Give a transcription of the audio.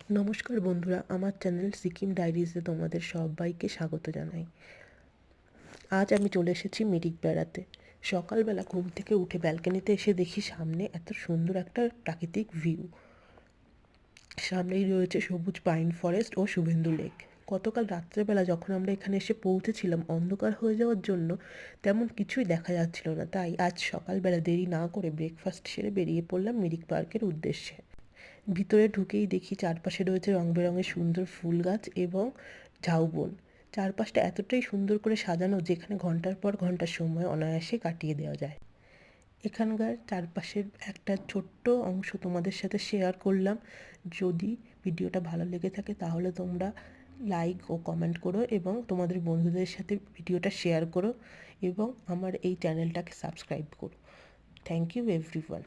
নমস্কার বন্ধুরা, আমার চ্যানেল সিকিম ডায়েরিজে তোমাদের সবাইকে স্বাগত জানাই। আজ আমি চলে এসেছি মিরিক বেড়াতে। সকালবেলা ঘুম থেকে উঠে ব্যালকনিতে এসে দেখি সামনে এত সুন্দর একটা প্রাকৃতিক ভিউ। সামনেই রয়েছে সবুজ পাইন ফরেস্ট ও শুভেন্দু লেক। গতকাল রাত্রেবেলা যখন আমরা এখানে এসে পৌঁছেছিলাম, অন্ধকার হয়ে যাওয়ার জন্য তেমন কিছুই দেখা যাচ্ছিল না। তাই আজ সকালবেলা দেরি না করে ব্রেকফাস্ট সেরে বেরিয়ে পড়লাম মিরিক পার্কের উদ্দেশ্যে। ভিতরে ঢুকেই দেখি চারপাশে রয়েছে রং বেরঙের সুন্দর ফুল গাছ এবং ঝাউবন। চারপাশটা এতটাই সুন্দর করে সাজানো যেখানে ঘন্টার পর ঘন্টা সময় অনায়াসে কাটিয়ে দেওয়া যায়। এখানকার চারপাশের একটা ছোট্ট অংশ তোমাদের সাথে শেয়ার করলাম। যদি ভিডিওটা ভালো লেগে থাকে তাহলে তোমরা লাইক ও কমেন্ট করো এবং তোমাদের বন্ধুদের সাথে ভিডিওটা শেয়ার করো এবং আমার এই চ্যানেলটাকে সাবস্ক্রাইব করো। Thank you everyone.